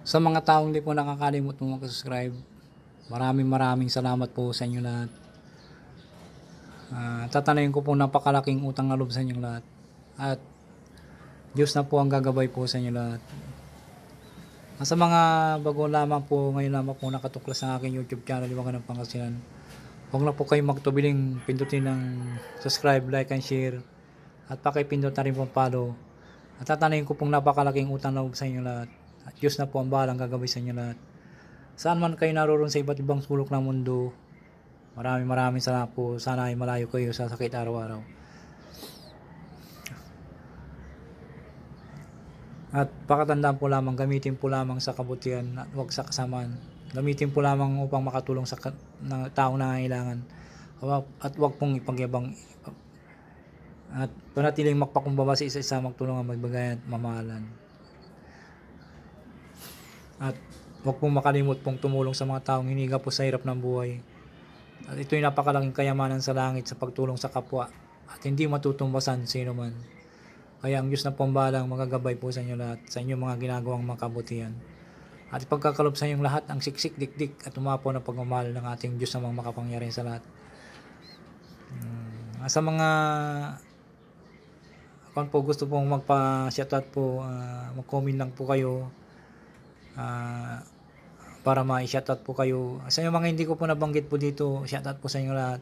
Sa mga taong hindi po nakakalimot po mag-subscribe, maraming salamat po sa inyo lahat. Tatanayin ko po napakalaking utang na loob sa inyo lahat. At Diyos na po ang gagabay po sa inyo lahat. Sa mga bago lamang po, ngayon lamang po nakatuklas sa aking YouTube channel, Liwangan ng Pangasinan. Huwag na po kayo magtubiling pindutin ng subscribe, like, and share. At pakipindot na rin po follow. At tatanayin ko pong napakalaking utang na loob sa inyo lahat. At Diyos na po ang bahalang gagabay sa inyo lahat. Saan man kayo naroon sa iba't ibang sulok ng mundo, maraming salamat po. Sana ay malayo kayo sa sakit araw-araw. At pakatandaan po lamang, gamitin po lamang sa kabutihan at huwag sa kasamaan. Gamitin po lamang upang makatulong sa taong nangangailangan. At huwag pong ipagyabang. At panatiling makpakumbaba sa isa-isa, magtulungan, magbigay at mamahalan. At huwag pong makalimot pong tumulong sa mga taong hiniga po sa hirap ng buhay. At ito'y napakalaking kayamanan sa langit sa pagtulong sa kapwa at hindi matutumbasan sino man. Kaya ang Diyos na po ang bahalang magagabay po sa inyo lahat, sa inyong mga ginagawang makabutihan. At ipagkakalob sa inyong lahat ang siksik, dikdik at umapaw na pagmamahal ng ating Diyos na mga makapangyarihan sa lahat. Sa mga kung po gusto pong magpa-shoutout po, mag-comment lang po kayo. Para ma-shoutout po kayo. Sa inyo mga hindi ko po nabanggit po dito, shoutout po sa inyo lahat.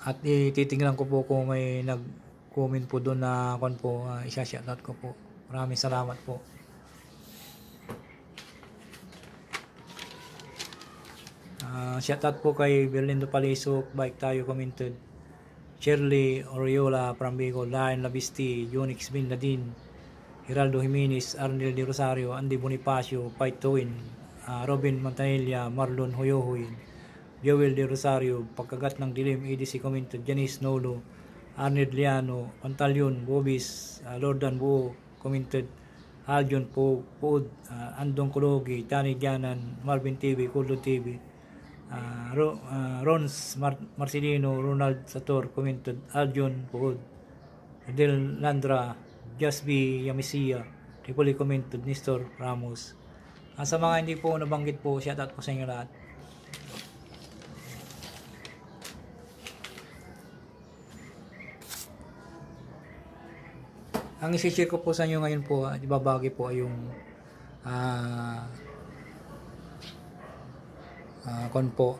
At ititignan ko po kung may nag-comment po doon na kon po, isa-shoutout ko po. Maraming salamat po. Shoutout po kay Berlindo Palisok, Bike Tayo commented, Shirley Oriola from Bicol, Lion Labisti, Unix Bin Ladin, Geraldo Jimenez, Arnel de Rosario, Andy Bonifacio, Fight Twin, Robin Montanilla, Marlon Hoyohoy, Joel de Rosario, Pagkagat ng Dilim, EDC commented, Janice Nolo, Arnel Liano, Pantalion, Bobis, Lordan Buo commented, Aljon Puud, Andong Kulogi, Tani Dianan, Marvin TV, Kuldo TV, Rons Marcelino, Ronald Sator commented, Aljon Puud, Del Landra, Jasby Yamisia, Tripoli commented, Nestor Ramos. Sa mga hindi po nabanggit po, shoutout po sa inyo lahat. Ang isi-share ko po sa inyo ngayon po, ibabagi po ay yung kon po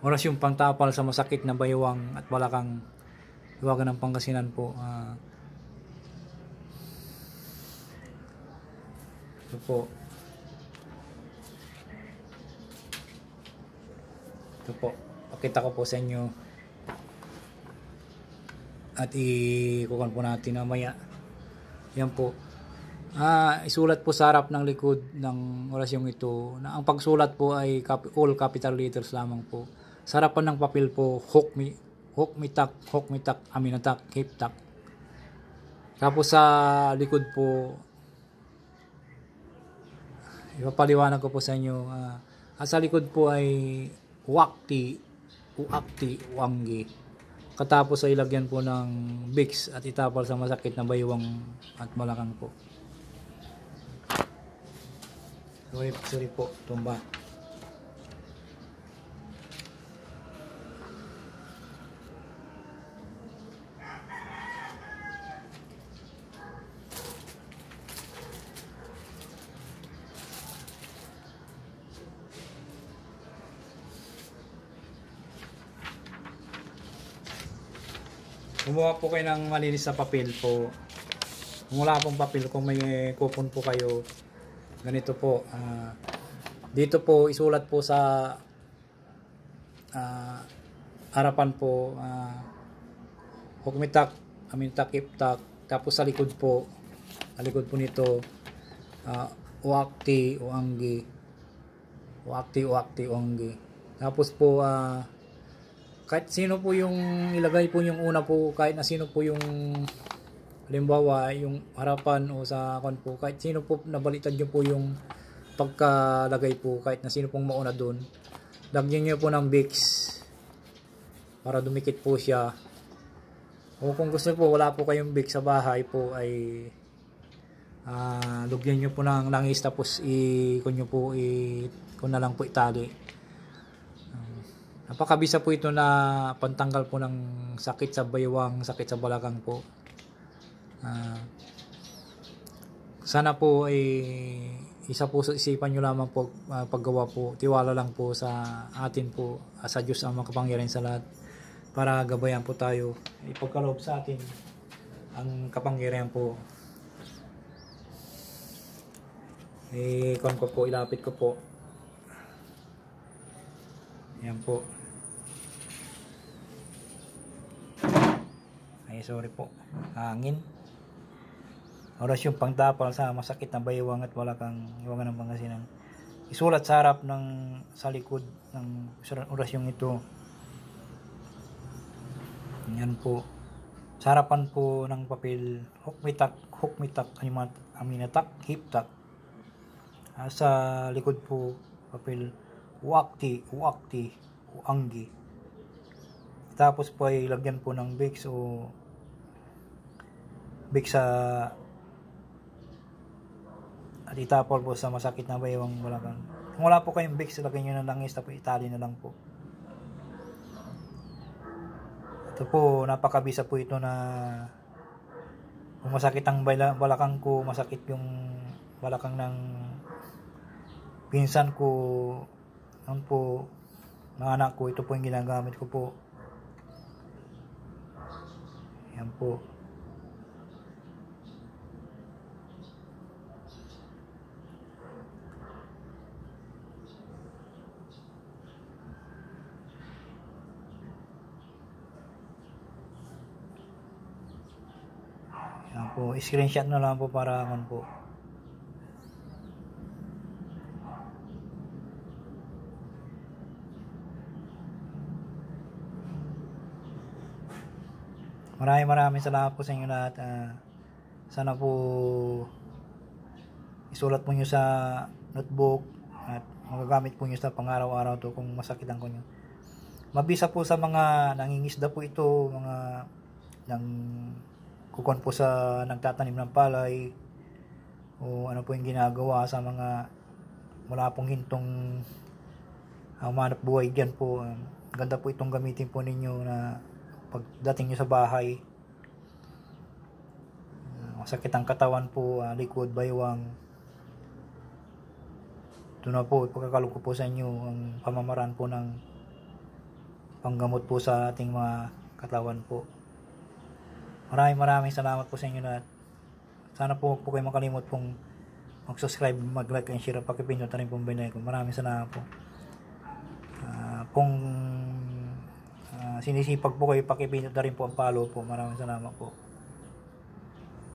oras yung pangtapal sa masakit na baywang at balakang, Liwangan ng Pangasinan po. Ito po. Ito po. Pakita ko po sa inyo. At ikukuhan po natin mamaya. Yan po. Isulat po sa harap ng likod ng orasyong ito. Ang pagsulat po ay all capital letters lamang po. Sa harapan ng papel po, hokmitak, aminatak, hiptak. Tapos sa likod po, ipapaliwanag ko po sa inyo. Sa likod po ay uakti, uanggi. Katapos ay ilagyan po ng Vicks at itapal sa masakit na baywang at balakang po. Sorry po, tumba. Kumuha po kayo ng malinis na papel po. Kung wala pong papel, kung may coupon po kayo, ganito po. Dito po isulat po sa harapan po, hukmitak, amintak, iptak. Tapos sa likod po nito, uakti, uanggi. Tapos po kahit sino po yung ilagay po yung una po, kahit na sino po yung, halimbawa yung harapan o sa kon po, kahit sino po nabaliktad nyo po yung pagkalagay po, kahit na sino pong mauna doon, lagyan nyo po ng Vicks para dumikit po siya. O kung gusto po, wala po kayong Vicks sa bahay po, ay lugyan nyo po ng langis, tapos kung na lang po itali. Napakabisa po ito na pantanggal po ng sakit sa baywang, sakit sa balakang po. Sana po ay isa po sa isipan nyo lamang po paggawa po. Tiwala lang po sa atin po, sa Diyos ang makapangyarihan sa lahat, para gabayan po tayo. Ipagkaloob sa atin ang kapangyarihan po. Ilapit ko po. Ayan po. Ay, sorry po. Hangin. Oras yung pangtapal sa masakit na baywang at balakang, iwagan ng Pangasinan. Isulat sa harap sa likod ng orasyong ito. Yan po. Sa harapan po ng papel, hukmitak, aminatak, hiptak. Sa likod po, papel, uakti, uanggi. Tapos po ay lagyan po ng Vicks sa at itapol po sa masakit na baywang balakang. Kung wala po kayong Vicks, lagyan nyo ng langis, tapos itali na lang po. Ito po, napakabisa po ito na kung masakit ang balakang ko, masakit yung balakang ng pinsan ko, ano po, ng anak ko, ito po yung ginagamit ko po. Yan po. Yan po, screenshot na lang po para po. Maraming salamat po sa inyo lahat. Sana po isulat po nyo sa notebook at magagamit po nyo sa pang-araw-araw to kung masakit ang kunyo. Mabisa po sa mga nangingisda po ito, mga kukon po sa nagtatanim ng palay, o ano po yung ginagawa sa mga wala pong hintong humanap buhay dyan po. Ganda po itong gamitin po ninyo na pagdating nyo sa bahay. Masakit ang katawan po, likod, baywang. Ito na po, ipagkakalog ko po sa inyo ang pamamaraan po ng panggamot po sa ating mga katawan po. Maraming salamat po sa inyo lahat. Sana po huwag po kayo makalimot pong mag-subscribe, mag-like and share, pakipindot na rin pong binay ko. Maraming salamat po. Kung sinisipag po kayo, pakipindot na rin po ang follow po. Maraming salamat po.